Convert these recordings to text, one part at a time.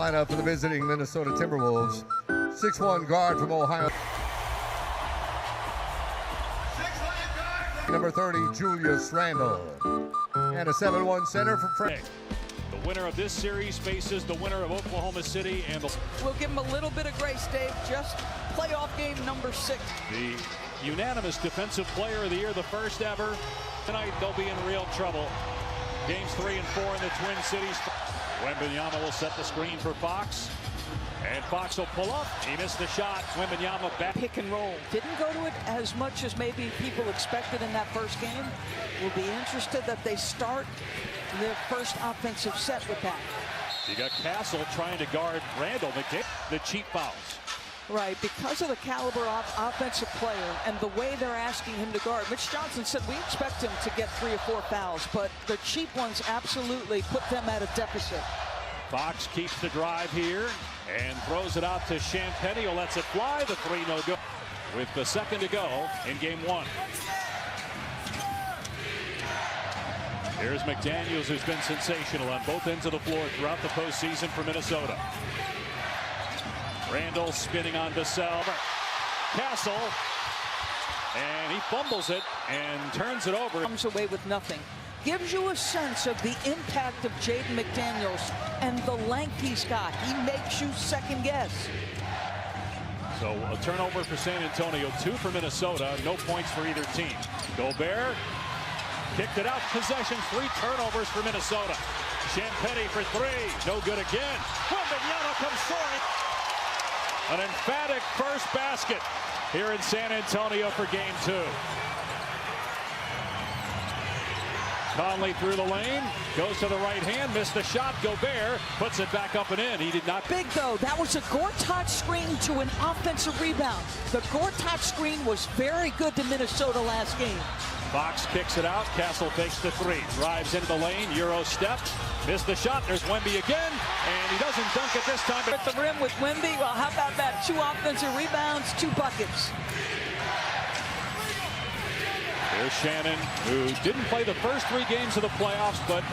lineup for the visiting Minnesota Timberwolves. 6'1" guard from Ohio. Number 30, Julius Randle. And a 7'1" center from Frank. The winner of this series faces the winner of Oklahoma City and the... We'll give him a little bit of grace, Dave. Just playoff game number 6. The unanimous defensive player of the year, the first ever. Tonight they'll be in real trouble. Games 3 and 4 in the Twin Cities. Wembanyama will set the screen for Fox. And Fox will pull up. He missed the shot. Wembanyama back. Pick and roll. Didn't go to it as much as maybe people expected in that first game. We'll be interested that they start their first offensive set with that. You got Castle trying to guard Randle. The cheap fouls. Right, because of the caliber of offensive player and the way they're asking him to guard. Mitch Johnson said we expect him to get 3 or 4 fouls, but the cheap ones absolutely put them at a deficit. Fox keeps the drive here and throws it out to Champagnie, who lets it fly. The 3 no good with the second to go in game 1. Here's McDaniels, who's been sensational on both ends of the floor throughout the postseason for Minnesota. Randle spinning on Vassell. Castle, and he fumbles it and turns it over. Comes away with nothing. Gives you a sense of the impact of Jaden McDaniels and the length he's got. He makes you second guess. So a turnover for San Antonio, 2 for Minnesota, no points for either team. Gobert kicked it out, possession, 3 turnovers for Minnesota. Champagnie for 3, no good again. Wembanyama comes soaring. An emphatic first basket here in San Antonio for game 2. Conley through the lane, goes to the right hand, missed the shot. Gobert puts it back up and in. He did not. Big though, that was a Gortat screen to an offensive rebound. The Gortat screen was very good to Minnesota last game. Fox kicks it out. Castle takes the 3. Drives into the lane. Euro step. Missed the shot. There's Wemby again. And he doesn't dunk it this time. At the rim with Wemby. Well, how about that? 2 offensive rebounds, 2 buckets. Here's Shannon, who didn't play the first 3 games of the playoffs, but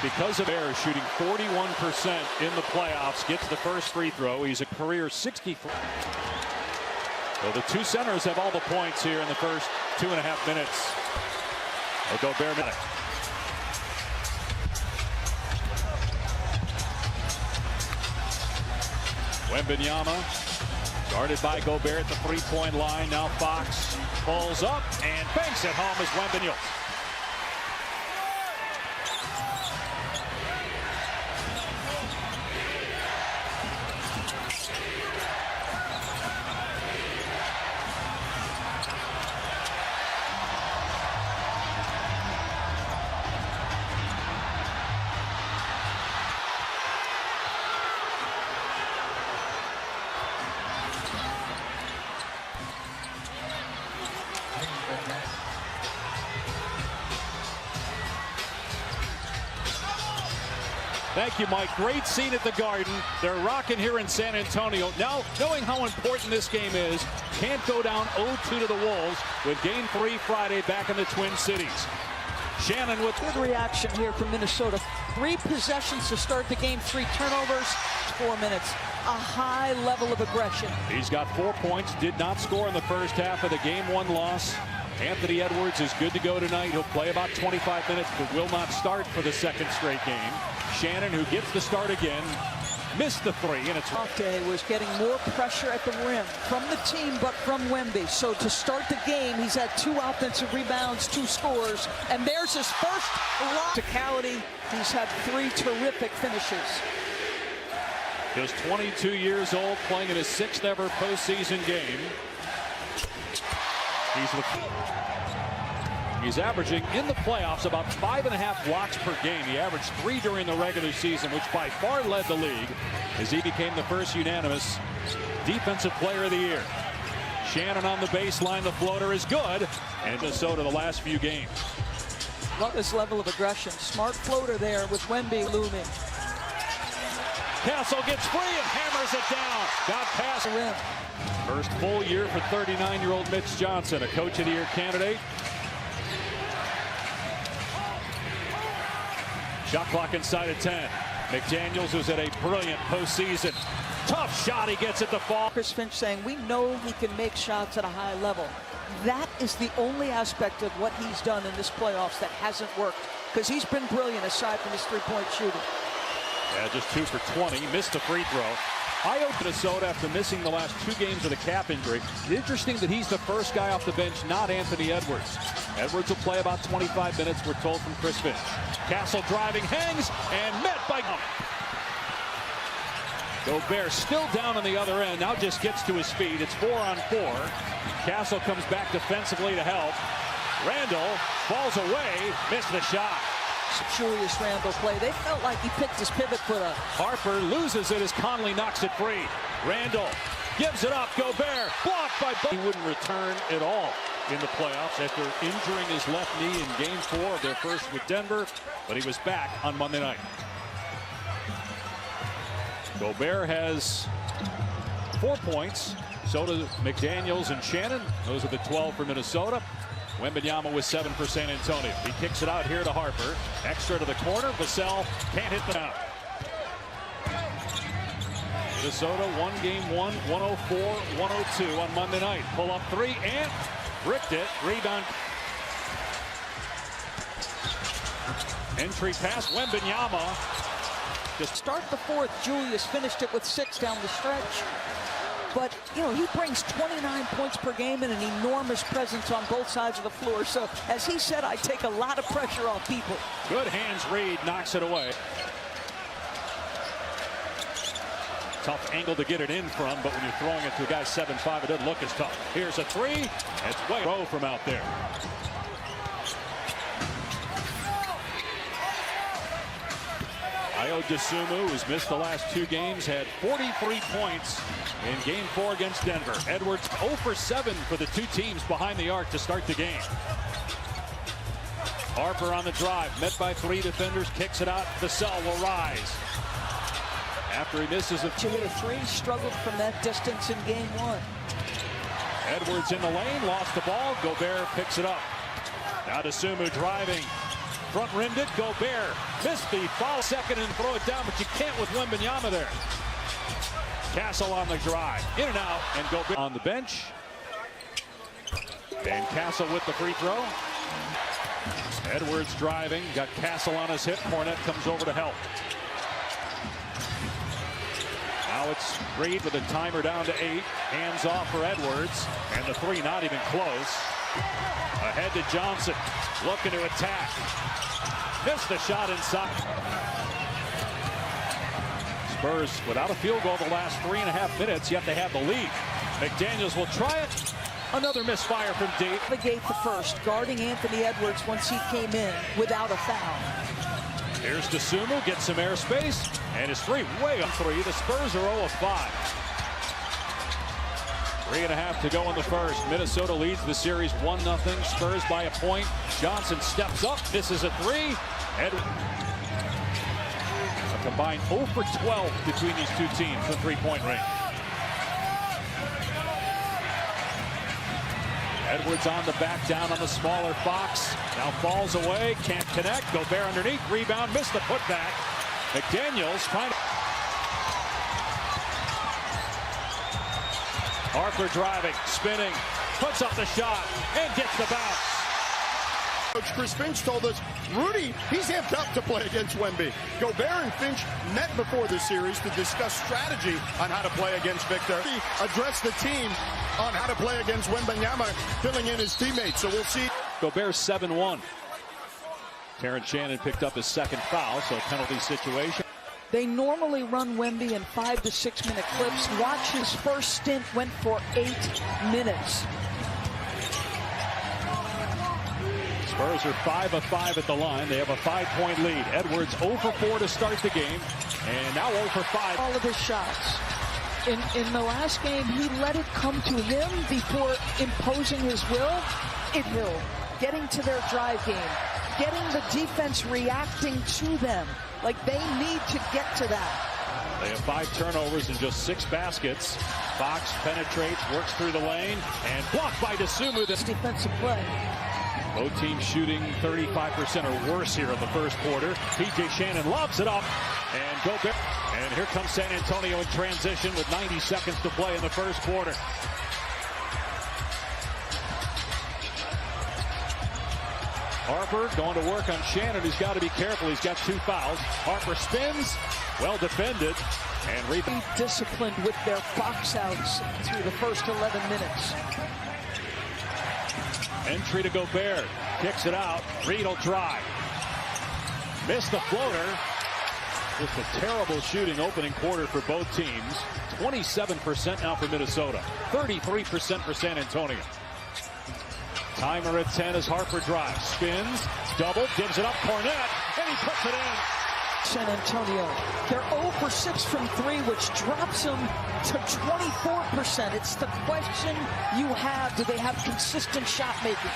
because of Bears shooting 41% in the playoffs, gets the first free throw. He's a career 63. Well, the 2 centers have all the points here in the first 2.5 minutes. They'll go bare minute. Wembanyama guarded by Gobert at the 3-point line. Now Fox pulls up and banks it home as Wembanyama. Thank you, Mike. Great scene at the Garden. They're rocking here in San Antonio. Now, knowing how important this game is, can't go down 0-2 to the Wolves with Game 3 Friday back in the Twin Cities. Shannon with good reaction here from Minnesota. 3 possessions to start the game, 3 turnovers, 4 minutes. A high level of aggression. He's got 4 points, did not score in the first half of the Game 1 loss. Anthony Edwards is good to go tonight. He'll play about 25 minutes, but will not start for the 2nd straight game. Shannon, who gets the start again, missed the 3, and it's... Octay was getting more pressure at the rim from the team, but from Wemby. So to start the game, he's had 2 offensive rebounds, 2 scores, and there's his first verticality. He's had 3 terrific finishes. He's 22 years old, playing in his 6th ever postseason game. He's averaging in the playoffs about 5.5 blocks per game. He averaged 3 during the regular season, which by far led the league as he became the first unanimous defensive player of the year. Shannon on the baseline. The floater is good. And Minnesota the last few games. Love this level of aggression. Smart floater there with Wemby looming. Castle gets free and hammers it down. Got past the rim. First full year for 39-year-old Mitch Johnson, a Coach of the Year candidate. Shot clock inside of 10. McDaniels was at a brilliant postseason. Tough shot, he gets at the fall. Chris Finch saying, we know he can make shots at a high level. That is the only aspect of what he's done in this playoffs that hasn't worked, because he's been brilliant aside from his three-point shooting. Yeah, just 2 for 20, missed a free throw. Minnesota after missing the last 2 games with a calf injury. Interesting that he's the first guy off the bench, not Anthony Edwards. Edwards will play about 25 minutes, we're told from Chris Finch. Castle driving, hangs, and met by Gobert still down on the other end, now just gets to his feet. It's 4-on-4. Castle comes back defensively to help. Randall falls away, missed the shot. Julius Randle play. They felt like he picked his pivot foot up. Harper loses it as Conley knocks it free. Randall gives it up. Gobert blocked by He wouldn't return at all in the playoffs after injuring his left knee in Game 4 of their first with Denver, but he was back on Monday night. Gobert has 4 points. So do McDaniels and Shannon. Those are the 12 for Minnesota. Wembanyama with 7 for San Antonio. He kicks it out here to Harper. Extra to the corner. Vassell can't hit the out. Minnesota won game 1, 104-102 on Monday night. Pull up 3 and bricked it. Rebound. Entry pass. Wembanyama. Just start the fourth. Julius finished it with 6 down the stretch. But, you know, he brings 29 points per game and an enormous presence on both sides of the floor. So, as he said, I take a lot of pressure off people. Good hands. Reed knocks it away. Tough angle to get it in from, but when you're throwing it to a guy 7'5", it doesn't look as tough. Here's a 3. It's way low from out there. Ayo Dosunmu, who's missed the last 2 games, had 43 points in Game 4 against Denver. Edwards 0 for 7 for the 2 teams behind the arc to start the game. Harper on the drive, met by 3 defenders, kicks it out. Vassell will rise. After he misses a To hit a 3, struggled from that distance in Game 1. Edwards in the lane, lost the ball. Gobert picks it up. Now Dosunmu driving. Front rimmed it. Gobert missed the foul second and throw it down, but you can't with Wembanyama there. Castle on the drive. In and out, and Gobert on the bench. And Castle with the free throw. Edwards driving. Got Castle on his hip. Cornette comes over to help. Now it's Reed with a timer down to 8. Hands off for Edwards. And the 3 not even close. Ahead to Johnson. Looking to attack. Missed the shot inside. Spurs without a field goal the last 3.5 minutes, yet they have the lead. McDaniels will try it. Another misfire from deep. Navigate the first, guarding Anthony Edwards once he came in without a foul. Here's Dosunmu, gets some airspace, and his 3 way on 3. The Spurs are 0 of 5. 3.5 to go in the first. Minnesota leads the series 1-0. Spurs by a point. Johnson steps up, misses a 3. A combined 0 for 12 between these 2 teams from 3-point range. Edwards on the back, down on the smaller Fox. Now falls away, can't connect. Gobert underneath, rebound, missed the putback. McDaniels trying to... Harper driving, spinning, puts up the shot, and gets the bounce. Coach Chris Finch told us, Rudy, he's amped up to play against Wemby. Gobert and Finch met before the series to discuss strategy on how to play against Victor. He addressed the team on how to play against Wembanyama, filling in his teammates. So we'll see. Gobert's 7-1. Terrence Shannon picked up his 2nd foul, so a penalty situation. They normally run Wemby in 5 to 6 minute clips. Watch, his first stint went for 8 minutes. Spurs are 5 of 5 at the line. They have a 5-point lead. Edwards 0 for 4 to start the game, and now 0 for 5. All of his shots. In the last game, he let it come to him before imposing his will. Getting to their drive game, getting the defense reacting to them. Like, they need to get to that. They have 5 turnovers and just 6 baskets. Fox penetrates, works through the lane, and blocked by Dosunmu. This defensive play. Both teams shooting 35% or worse here in the first quarter. P.J. Shannon lobs it up, and Gobert. And here comes San Antonio in transition with 90 seconds to play in the first quarter. Harper going to work on Shannon, who's got to be careful. He's got 2 fouls. Harper spins, well defended, and Be disciplined with their box outs through the first 11 minutes. Entry to Gobert, kicks it out. Reed will drive. Missed the floater. Just a terrible shooting opening quarter for both teams. 27% now for Minnesota, 33% for San Antonio. Timer at 10 as Harper drives, spins, double, gives it up, Cornette, and he puts it in. San Antonio, they're 0 for 6 from 3, which drops them to 24%. It's the question you have, do they have consistent shot making?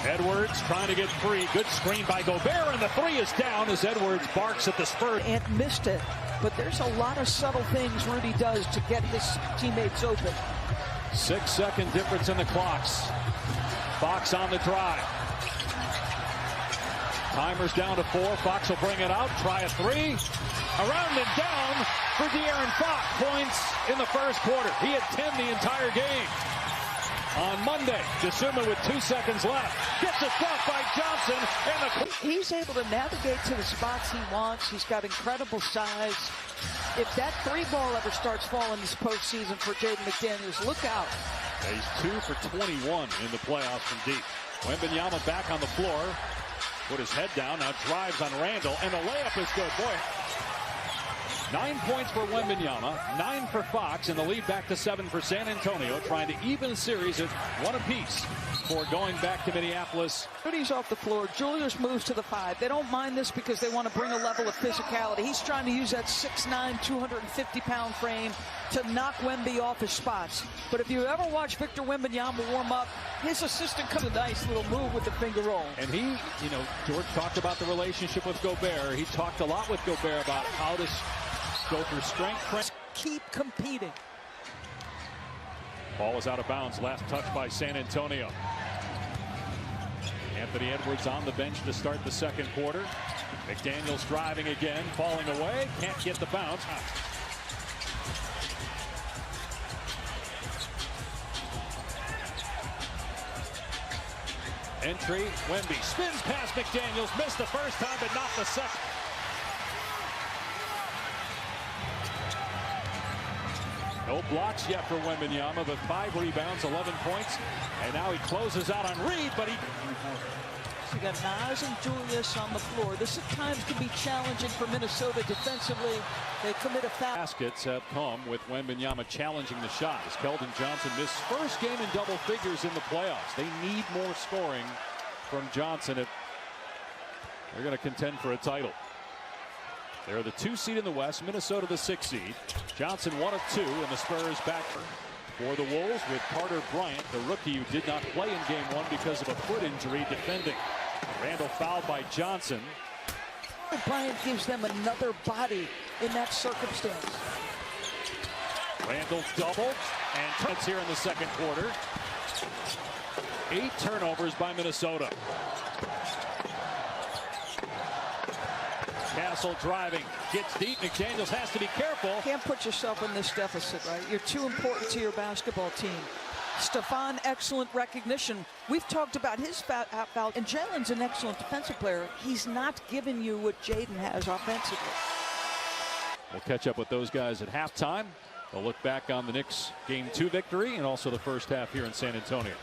Edwards trying to get free, good screen by Gobert, and the 3 is down as Edwards barks at the Spurs. And missed it, but there's a lot of subtle things Rudy does to get his teammates open. 6-second difference in the clocks. Fox on the drive. Timer's down to 4. Fox will bring it out. Try a 3. Around and down for De'Aaron Fox. Points in the first quarter. He had 10 the entire game. On Monday, DeSuma with 2 seconds left. Gets it blocked by Johnson. And he's able to navigate to the spots he wants. He's got incredible size. If that 3 ball ever starts falling this postseason for Jaden McDaniels, look out. He's 2 for 21 in the playoffs from deep. Wembanyama back on the floor. Put his head down, now drives on Randall, and the layup is good. Boy, 9 points for Wembanyama, 9 for Fox, and the lead back to 7 for San Antonio, trying to even the series at 1 apiece before going back to Minneapolis. Rudy's off the floor. Julius moves to the 5. They don't mind this because they want to bring a level of physicality. He's trying to use that 6'9", 250-pound frame to knock Wemby off his spots. But if you ever watch Victor Wembanyama warm up, his assistant comes a nice little move with the finger roll. And he, George talked about the relationship with Gobert. He talked a lot with Gobert about how to go through strength. Keep competing. Ball is out of bounds. Last touch by San Antonio. Anthony Edwards on the bench to start the second quarter. McDaniels driving again, falling away. Can't get the bounce. Entry, Wemby spins past McDaniels. Missed the first time, but not the second. No blocks yet for Wembanyama, but 5 rebounds, 11 points. And now he closes out on Reed, but he... So you got Nas and Julius on the floor. This at times can be challenging for Minnesota defensively. They commit a foul. Baskets have come with Wembanyama challenging the shot as Keldon Johnson missed first game in double figures in the playoffs. They need more scoring from Johnson if they're going to contend for a title. They're the 2 seed in the West, Minnesota the 6 seed. Johnson 1 of 2, and the Spurs back for the Wolves with Carter Bryant, the rookie who did not play in game 1 because of a foot injury, defending. Randall fouled by Johnson. Bryant gives them another body in that circumstance. Randall doubled and turns here in the second quarter. 8 turnovers by Minnesota. Castle driving, gets deep. McDaniels has to be careful. Can't put yourself in this deficit, right? You're too important to your basketball team. Stephon, excellent recognition. We've talked about his foul, and Jalen's an excellent defensive player. He's not giving you what Jaden has offensively. We'll catch up with those guys at halftime. They'll look back on the Knicks' Game 2 victory and also the first half here in San Antonio.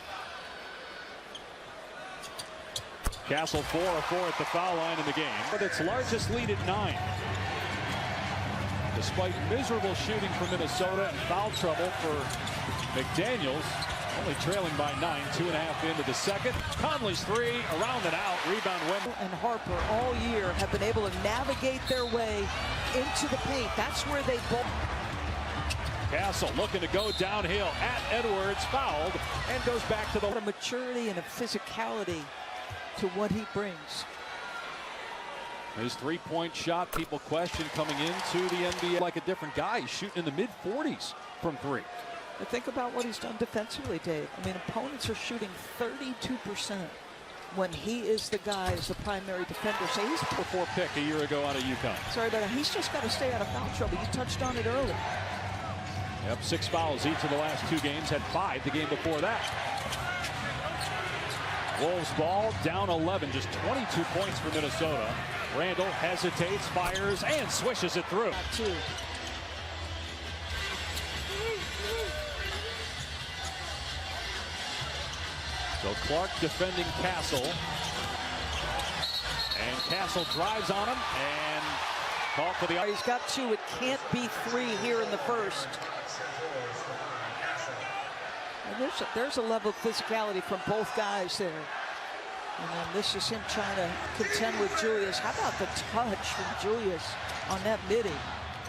Castle 4 of 4 at the foul line in the game, but its largest lead at 9. Despite miserable shooting for Minnesota and foul trouble for McDaniels, only trailing by 9, 2.5 into the second. Conley's 3, around and out, rebound Wemby. And Harper all year have been able to navigate their way into the paint. That's where they both. Castle looking to go downhill at Edwards, fouled, and goes back to the a maturity and a physicality to what he brings. His 3-point shot, people question coming into the NBA like a different guy. He's shooting in the mid-40s from 3. But think about what he's done defensively, Dave. I mean, opponents are shooting 32%. when he is the guy as the primary defender. Say he's #4 pick a year ago out of UConn. sorry, but he's just got to stay out of foul trouble. You touched on it early. Yep, 6 fouls each of the last 2 games. Had 5 the game before that. Wolves ball down 11, just 22 points for Minnesota. Randall hesitates, fires, and swishes it through. Two. So Clark defending Castle. And Castle drives on him and call for the... He's got 2. It can't be 3 here in the first. And there's a level of physicality from both guys there. And then this is him trying to contend with Julius. How about the touch from Julius on that midi?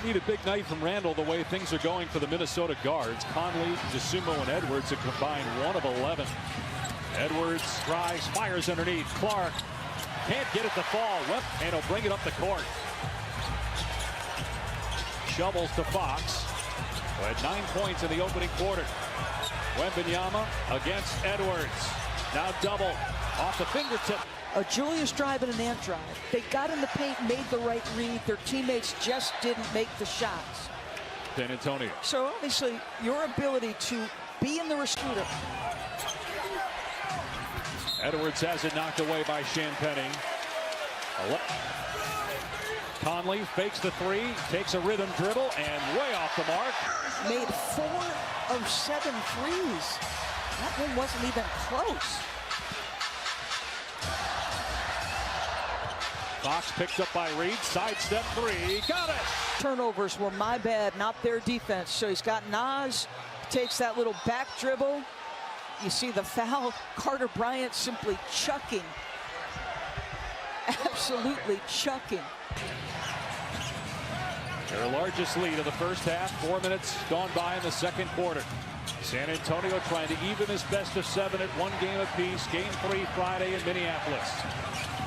Need a big night from Randall the way things are going for the Minnesota guards. Conley, DeSumo, and Edwards a combined 1 of 11. Edwards drives, fires underneath. Clark can't get it to fall. And he'll bring it up the court. Shovels to Fox, who had 9 points in the opening quarter. Wembanyama against Edwards. Now double off the fingertip. A Julius drive and an ant drive. They got in the paint, made the right read. Their teammates just didn't make the shots. San Antonio. So obviously, your ability to be in the shooter. Edwards has it knocked away by Champagnie. Conley fakes the 3, takes a rhythm dribble, and way off the mark. Made 4 of 7 threes. That one wasn't even close. Fox picked up by Reed, sidestep 3, got it! Turnovers were my bad, not their defense. So he's got Nas, takes that little back dribble. You see the foul, Carter Bryant simply chucking. Absolutely chucking. Their largest lead of the first half, 4 minutes gone by in the second quarter. San Antonio trying to even his best of 7 at 1 game apiece. Game 3 Friday in Minneapolis.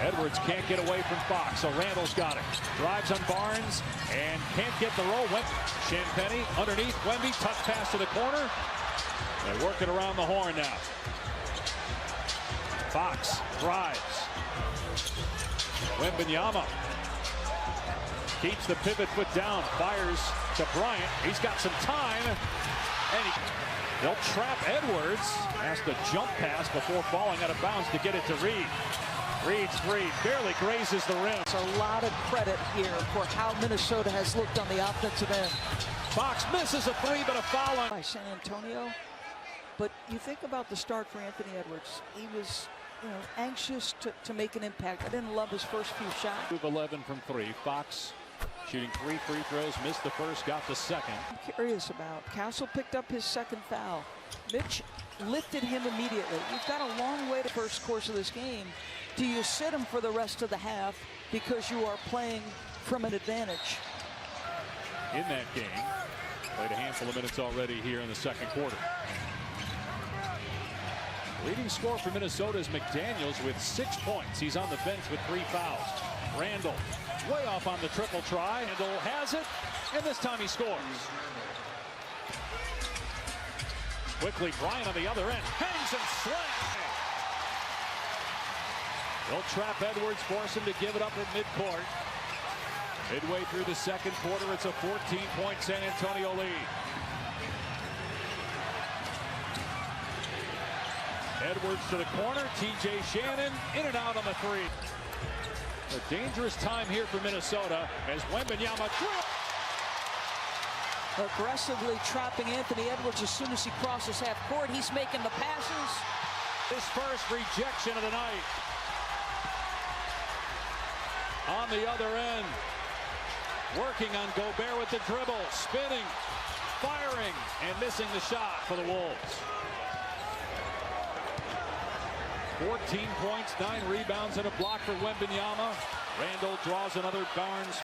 Edwards can't get away from Fox, so Randall's got it. Drives on Barnes and can't get the roll. Champagnie underneath Wemby, touch pass to the corner. They're working around the horn now. Fox drives. Wembanyama keeps the pivot foot down, fires to Bryant. He's got some time, and they'll trap Edwards. Has to jump pass before falling out of bounds to get it to Reed. Reed's 3 barely grazes the rim. It's a lot of credit here for how Minnesota has looked on the offensive end. Fox misses a 3, but a foul on by San Antonio. But you think about the start for Anthony Edwards. He was, anxious to make an impact. I didn't love his first few shots. 11 from 3. Fox shooting 3 free throws, missed the first, got the second. I'm curious about Castle picked up his second foul. Mitch lifted him immediately. You've got a long way to first course of this game. Do you sit him for the rest of the half because you are playing from an advantage? In that game, played a handful of minutes already here in the second quarter. Leading scorer for Minnesota is McDaniels with 6 points. He's on the bench with 3 fouls. Randall way off on the triple try. Randall has it, and this time he scores. Quickly, Bryant on the other end. Hangs and slams. They'll trap Edwards, force him to give it up at midcourt. Midway through the second quarter, it's a 14-point San Antonio lead. Edwards to the corner, TJ Shannon in and out on the 3. A dangerous time here for Minnesota as Wembanyama aggressively trapping Anthony Edwards as soon as he crosses half court. He's making the passes. His first rejection of the night. On the other end, working on Gobert with the dribble, spinning, firing, and missing the shot for the Wolves. 14 points, 9 rebounds, and a block for Wembanyama. Randall draws another Barnes